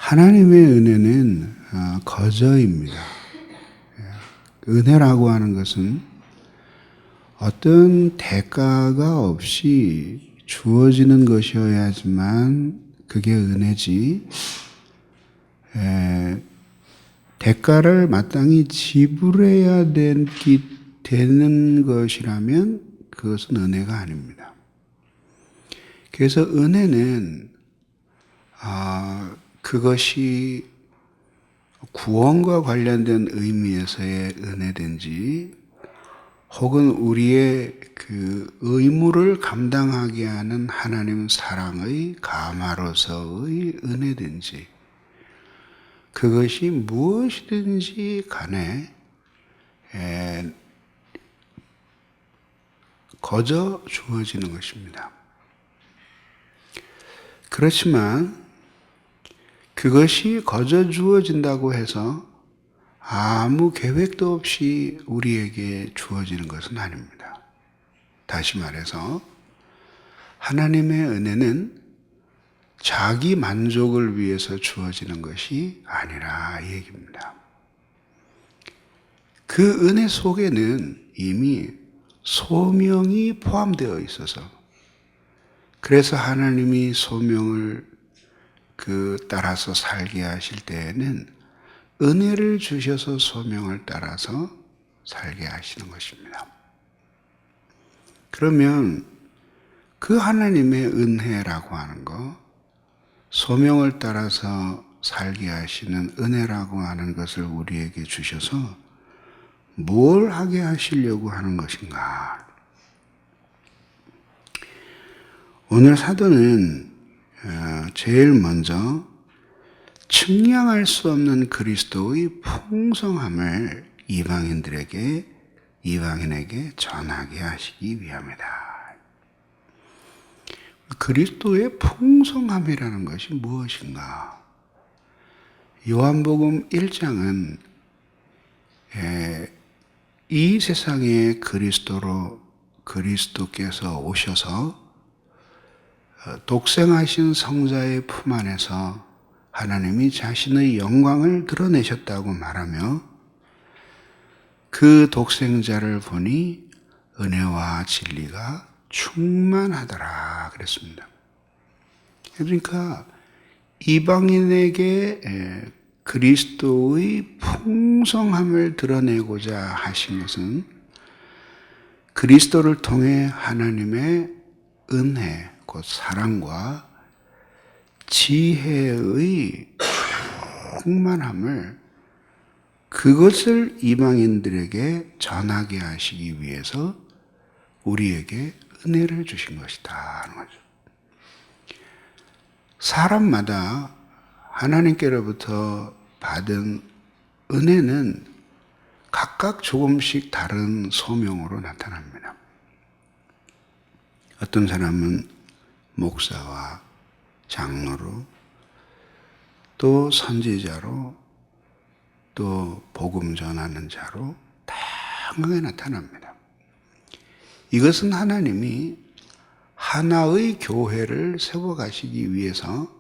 하나님의 은혜는 거저입니다. 은혜라고 하는 것은 어떤 대가가 없이 주어지는 것이어야지만 그게 은혜지, 대가를 마땅히 지불해야 되는 것이라면 그것은 은혜가 아닙니다. 그래서 은혜는 그것이 구원과 관련된 의미에서의 은혜든지 혹은 우리의 그 의무를 감당하게 하는 하나님 사랑의 감화로서의 은혜든지 그것이 무엇이든지 간에 거저 주어지는 것입니다. 그렇지만 그것이 거저 주어진다고 해서 아무 계획도 없이 우리에게 주어지는 것은 아닙니다. 다시 말해서 하나님의 은혜는 자기 만족을 위해서 주어지는 것이 아니라 이 얘기입니다. 그 은혜 속에는 이미 소명이 포함되어 있어서 그래서 하나님이 소명을 따라서 살게 하실 때에는 은혜를 주셔서 소명을 따라서 살게 하시는 것입니다. 그러면 그 하나님의 은혜라고 하는 거, 소명을 따라서 살게 하시는 은혜라고 하는 것을 우리에게 주셔서 뭘 하게 하시려고 하는 것인가? 오늘 사도는 제일 먼저 측량할 수 없는 그리스도의 풍성함을 이방인에게 전하게 하시기 위함이다. 그리스도의 풍성함이라는 것이 무엇인가? 요한복음 1장은 이 세상에 그리스도께서 오셔서 독생하신 성자의 품 안에서 하나님이 자신의 영광을 드러내셨다고 말하며 그 독생자를 보니 은혜와 진리가 충만하더라 그랬습니다. 그러니까 이방인에게 그리스도의 풍성함을 드러내고자 하신 것은 그리스도를 통해 하나님의 은혜, 곧 사랑과 지혜의 충만함을 그것을 이방인들에게 전하게 하시기 위해서 우리에게 은혜를 주신 것이다 하는 거죠. 사람마다 하나님께로부터 받은 은혜는 각각 조금씩 다른 소명으로 나타납니다. 어떤 사람은 목사와 장로로, 또 선지자로, 또 복음 전하는 자로 다양하게 나타납니다. 이것은 하나님이 하나의 교회를 세워가시기 위해서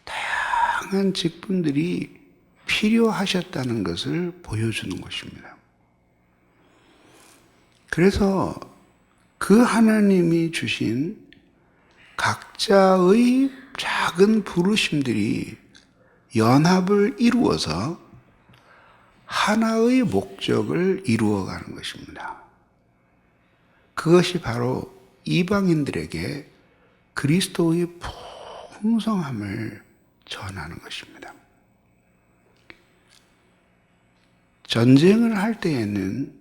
다양한 직분들이 필요하셨다는 것을 보여주는 것입니다. 그래서 그 하나님이 주신 각자의 작은 부르심들이 연합을 이루어서 하나의 목적을 이루어가는 것입니다. 그것이 바로 이방인들에게 그리스도의 풍성함을 전하는 것입니다. 전쟁을 할 때에는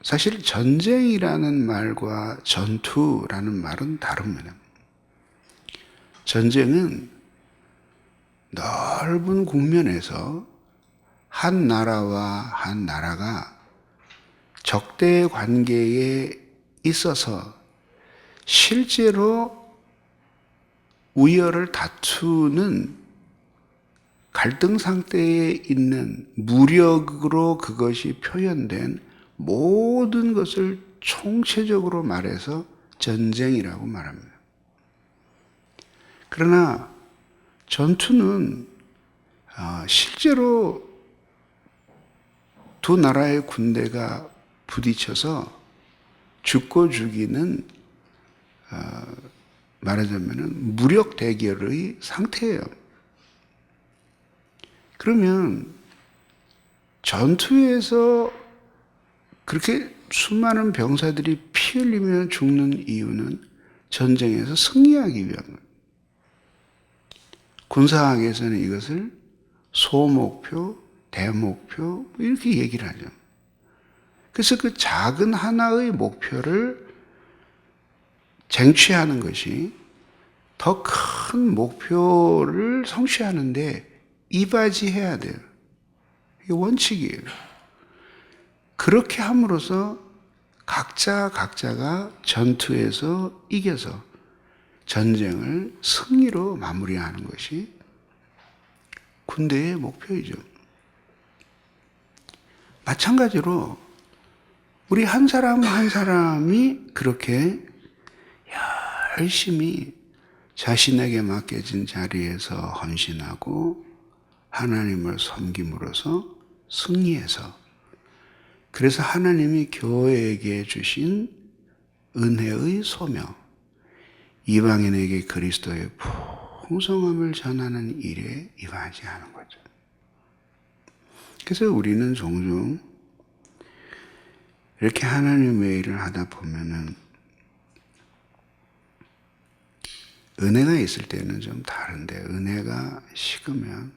사실 전쟁이라는 말과 전투라는 말은 다릅니다. 전쟁은 넓은 국면에서 한 나라와 한 나라가 적대 관계에 있어서 실제로 우열을 다투는 갈등 상태에 있는 무력으로 그것이 표현된 모든 것을 총체적으로 말해서 전쟁이라고 말합니다. 그러나 전투는 실제로 두 나라의 군대가 부딪혀서 죽고 죽이는 말하자면 무력 대결의 상태예요. 그러면 전투에서 그렇게 수많은 병사들이 피 흘리며 죽는 이유는 전쟁에서 승리하기 위한 거예요. 군사학에서는 이것을 소목표, 대목표 이렇게 얘기를 하죠. 그래서 그 작은 하나의 목표를 쟁취하는 것이 더 큰 목표를 성취하는데 이바지해야 돼요. 이게 원칙이에요. 그렇게 함으로써 각자가 전투에서 이겨서 전쟁을 승리로 마무리하는 것이 군대의 목표이죠. 마찬가지로 우리 한 사람 한 사람이 그렇게 열심히 자신에게 맡겨진 자리에서 헌신하고 하나님을 섬김으로써 승리해서 그래서 하나님이 교회에게 주신 은혜의 소명, 이방인에게 그리스도의 풍성함을 전하는 일에 임하지 하는 거죠. 그래서 우리는 종종 이렇게 하나님의 일을 하다 보면은 은혜가 있을 때는 좀 다른데 은혜가 식으면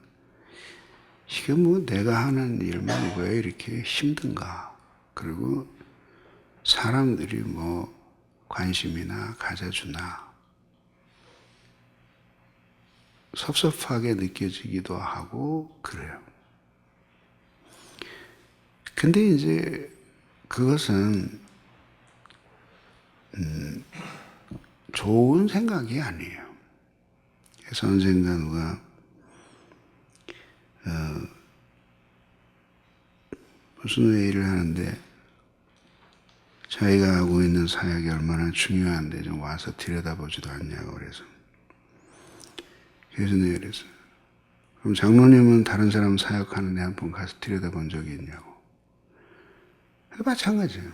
이게 뭐 내가 하는 일만 왜 이렇게 힘든가? 그리고 사람들이 뭐 관심이나 가져주나 섭섭하게 느껴지기도 하고 그래요. 근데 이제 그것은 좋은 생각이 아니에요. 그래서 언젠가 누가 무슨 회의를 하는데 자기가 하고 있는 사역이 얼마나 중요한데 좀 와서 들여다보지도 않냐고 그래서 내가 그랬어요. 그럼 장로님은 다른 사람 사역하는데 한 번 가서 들여다본 적이 있냐고. 마찬가지예요.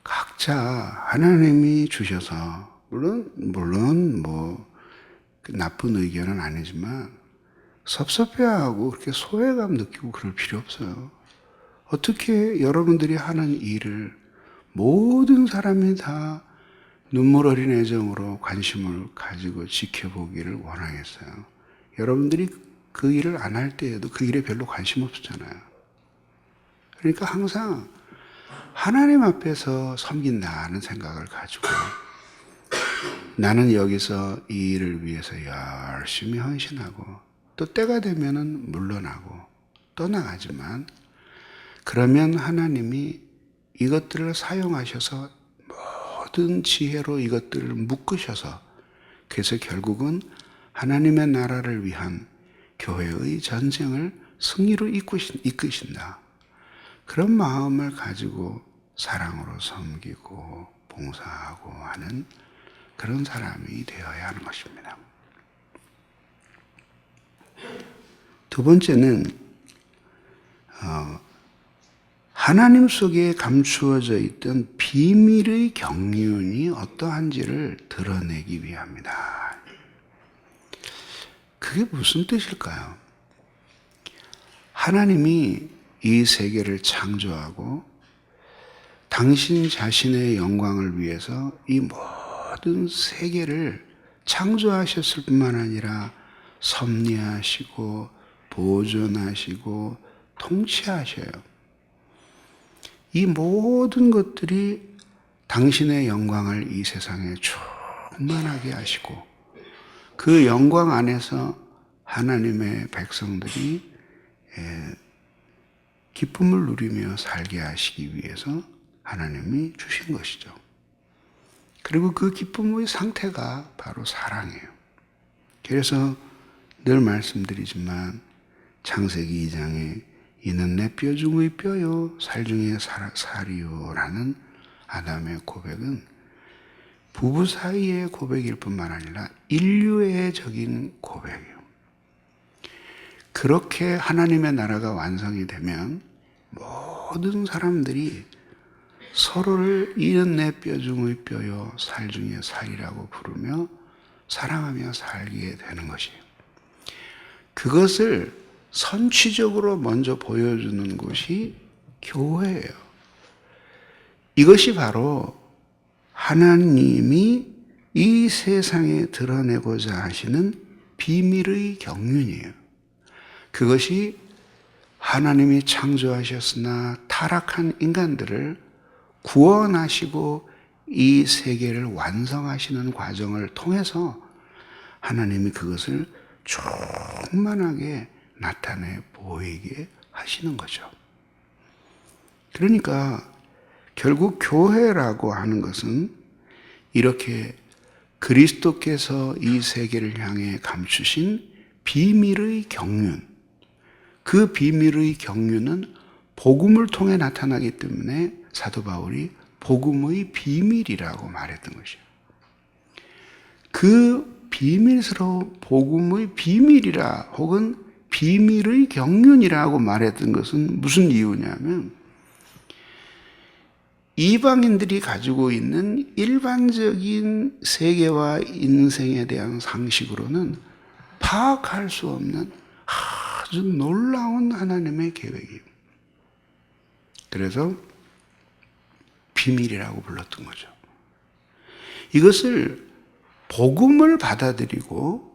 각자 하나님이 주셔서 물론 뭐 나쁜 의견은 아니지만 섭섭해하고 그렇게 소외감 느끼고 그럴 필요 없어요. 어떻게 여러분들이 하는 일을 모든 사람이 다 눈물 어린 애정으로 관심을 가지고 지켜보기를 원하겠어요. 여러분들이 그 일을 안 할 때에도 그 일에 별로 관심 없었잖아요. 그러니까 항상 하나님 앞에서 섬긴다는 생각을 가지고 나는 여기서 이 일을 위해서 열심히 헌신하고 또 때가 되면은 물러나고 떠나가지만 그러면 하나님이 이것들을 사용하셔서 모든 지혜로 이것들을 묶으셔서 그래서 결국은 하나님의 나라를 위한 교회의 전쟁을 승리로 이끄신다. 그런 마음을 가지고 사랑으로 섬기고 봉사하고 하는 그런 사람이 되어야 하는 것입니다. 두 번째는 하나님 속에 감추어져 있던 비밀의 경륜이 어떠한지를 드러내기 위함이다. 그게 무슨 뜻일까요? 하나님이 이 세계를 창조하고 당신 자신의 영광을 위해서 이 모든 세계를 창조하셨을 뿐만 아니라 섭리하시고 보존하시고 통치하셔요. 이 모든 것들이 당신의 영광을 이 세상에 충만하게 하시고 그 영광 안에서 하나님의 백성들이 기쁨을 누리며 살게 하시기 위해서 하나님이 주신 것이죠. 그리고 그 기쁨의 상태가 바로 사랑이에요. 그래서 늘 말씀드리지만 창세기 2장에 이는 내 뼈 중의 뼈요 살 중의 살이요 라는 아담의 고백은 부부 사이의 고백일 뿐만 아니라 인류애적인 고백이에요. 그렇게 하나님의 나라가 완성이 되면 모든 사람들이 서로를 이는 내 뼈 중의 뼈요 살 중의 살이라고 부르며 사랑하며 살게 되는 것이에요. 그것을 선취적으로 먼저 보여주는 곳이 교회예요. 이것이 바로 하나님이 이 세상에 드러내고자 하시는 비밀의 경륜이에요. 그것이 하나님이 창조하셨으나 타락한 인간들을 구원하시고 이 세계를 완성하시는 과정을 통해서 하나님이 그것을 충만하게 나타내 보이게 하시는 거죠. 그러니까 결국 교회라고 하는 것은 이렇게 그리스도께서 이 세계를 향해 감추신 비밀의 경륜, 그 비밀의 경륜은 복음을 통해 나타나기 때문에 사도 바울이 복음의 비밀이라고 말했던 것이에요. 그 비밀스러운 복음의 비밀이라 혹은 비밀의 경륜이라고 말했던 것은 무슨 이유냐면 이방인들이 가지고 있는 일반적인 세계와 인생에 대한 상식으로는 파악할 수 없는 아주 놀라운 하나님의 계획이에요. 그래서 비밀이라고 불렀던 거죠. 이것을 복음을 받아들이고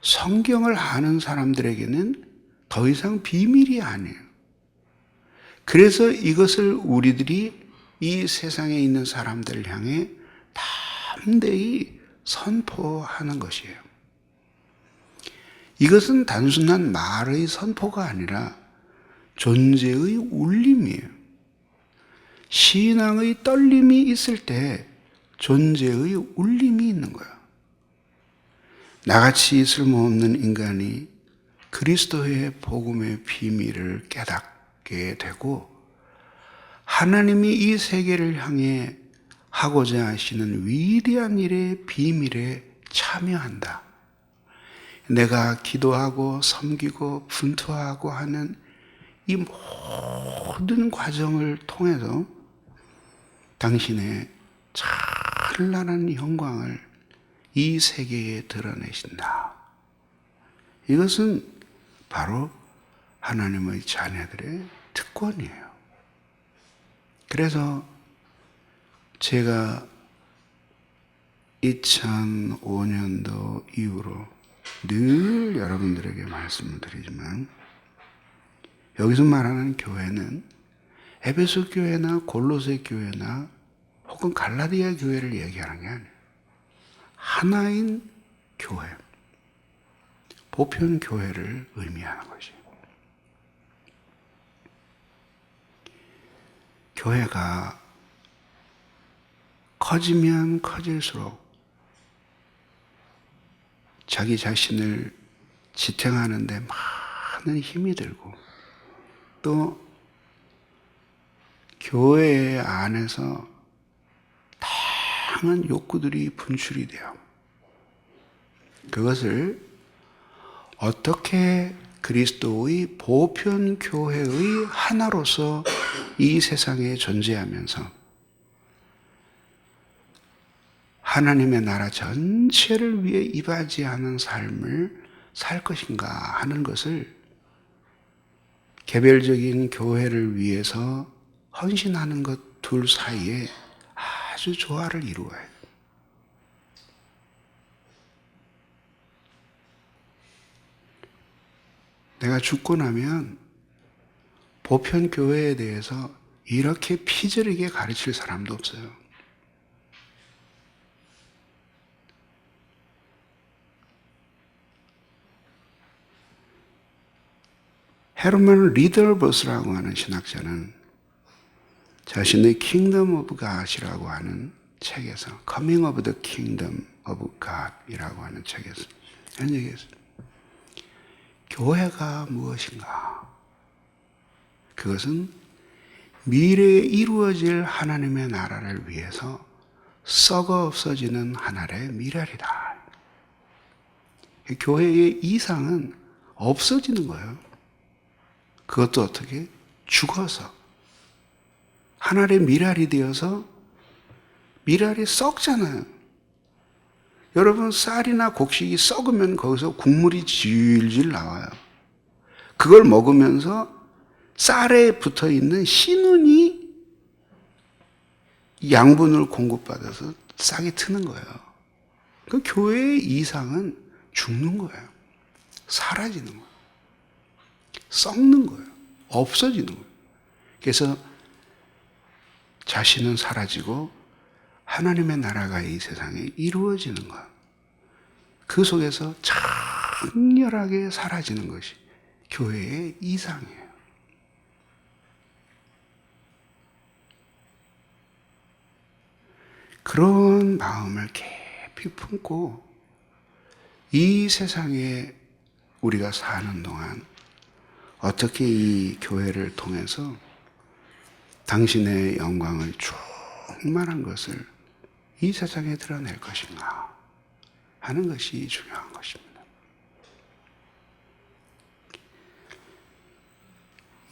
성경을 아는 사람들에게는 더 이상 비밀이 아니에요. 그래서 이것을 우리들이 이 세상에 있는 사람들을 향해 담대히 선포하는 것이에요. 이것은 단순한 말의 선포가 아니라 존재의 울림이에요. 신앙의 떨림이 있을 때 존재의 울림이 있는 거야. 나같이 쓸모없는 인간이 그리스도의 복음의 비밀을 깨닫게 되고 하나님이 이 세계를 향해 하고자 하시는 위대한 일의 비밀에 참여한다. 내가 기도하고 섬기고 분투하고 하는 이 모든 과정을 통해서 당신의 찬란한 영광을 이 세계에 드러내신다. 이것은 바로 하나님의 자녀들의 특권이에요. 그래서 제가 2005년도 이후로 늘 여러분들에게 말씀을 드리지만 여기서 말하는 교회는 에베소 교회나 골로새 교회나 혹은 갈라디아 교회를 얘기하는 게 아니에요. 하나인 교회, 보편 교회를 의미하는 것이에요. 교회가 커지면 커질수록 자기 자신을 지탱하는 데 많은 힘이 들고 또 교회 안에서 다양한 욕구들이 분출이 돼요. 그것을 어떻게 그리스도의 보편 교회의 하나로서 이 세상에 존재하면서 하나님의 나라 전체를 위해 이바지하는 삶을 살 것인가 하는 것을 개별적인 교회를 위해서 헌신하는 것 둘 사이에 아주 조화를 이루어요. 내가 죽고 나면 보편 교회에 대해서 이렇게 피저리게 가르칠 사람도 없어요. 헤르만 리더버스라고 하는 신학자는 자신의 Kingdom of God이라고 하는 책에서 Coming of the Kingdom of God이라고 하는 책에서 이런 얘기했어요. 교회가 무엇인가? 그것은 미래에 이루어질 하나님의 나라를 위해서 썩어 없어지는 하나의 미랄이다. 교회의 이상은 없어지는 거예요. 그것도 어떻게? 죽어서. 한 알의 밀알이 되어서 밀알이 썩잖아요. 여러분, 쌀이나 곡식이 썩으면 거기서 국물이 질질 나와요. 그걸 먹으면서 쌀에 붙어 있는 신운이 양분을 공급받아서 싹이 트는 거예요. 그 교회의 이상은 죽는 거예요. 사라지는 거예요. 썩는 거예요. 없어지는 거예요. 그래서 자신은 사라지고 하나님의 나라가 이 세상에 이루어지는 거예요. 그 속에서 장렬하게 사라지는 것이 교회의 이상이에요. 그런 마음을 깊이 품고 이 세상에 우리가 사는 동안 어떻게 이 교회를 통해서 당신의 영광을 충만한 것을 이 세상에 드러낼 것인가 하는 것이 중요한 것입니다.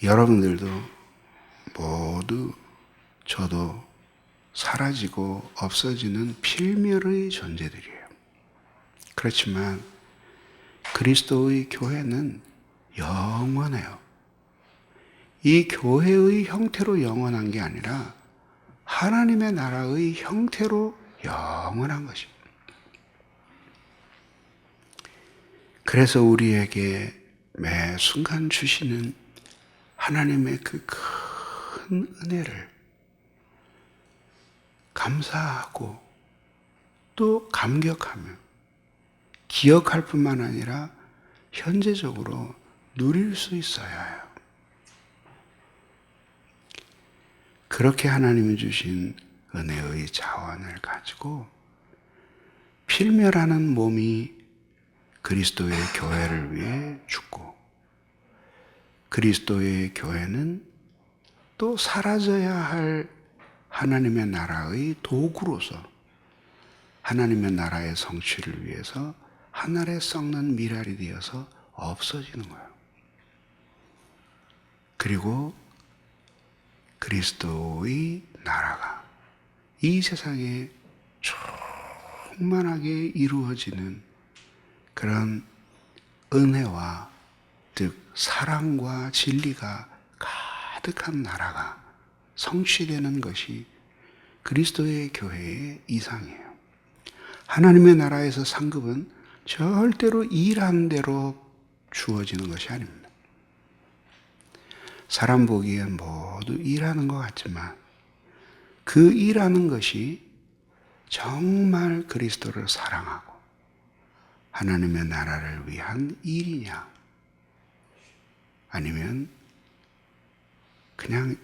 여러분들도 모두 저도 사라지고 없어지는 필멸의 존재들이에요. 그렇지만 그리스도의 교회는 영원해요. 이 교회의 형태로 영원한 게 아니라 하나님의 나라의 형태로 영원한 것입니다. 그래서 우리에게 매 순간 주시는 하나님의 그 큰 은혜를 감사하고 또 감격하며 기억할 뿐만 아니라 현재적으로 누릴 수 있어야 해요. 그렇게 하나님이 주신 은혜의 자원을 가지고 필멸하는 몸이 그리스도의 교회를 위해 죽고 그리스도의 교회는 또 사라져야 할 하나님의 나라의 도구로서 하나님의 나라의 성취를 위해서 하늘에 썩는 밀알이 되어서 없어지는 거예요. 그리고 그리스도의 나라가 이 세상에 충만하게 이루어지는 그런 은혜와 즉 사랑과 진리가 가득한 나라가 성취되는 것이 그리스도의 교회의 이상이에요. 하나님의 나라에서 상급은 절대로 일한 대로 주어지는 것이 아닙니다. 사람 보기엔 모두 일하는 것 같지만 그 일하는 것이 정말 그리스도를 사랑하고 하나님의 나라를 위한 일이냐 아니면 그냥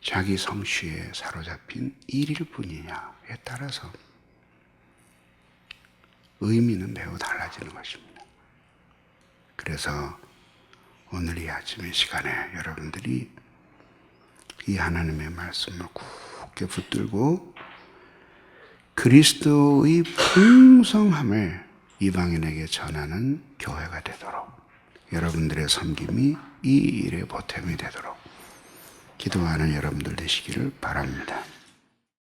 자기 성취에 사로잡힌 일일 뿐이냐에 따라서 의미는 매우 달라지는 것입니다. 그래서 오늘 이 아침의 시간에 여러분들이 이 하나님의 말씀을 굳게 붙들고 그리스도의 풍성함을 이방인에게 전하는 교회가 되도록 여러분들의 섬김이 이 일의 보탬이 되도록 기도하는 여러분들 되시기를 바랍니다.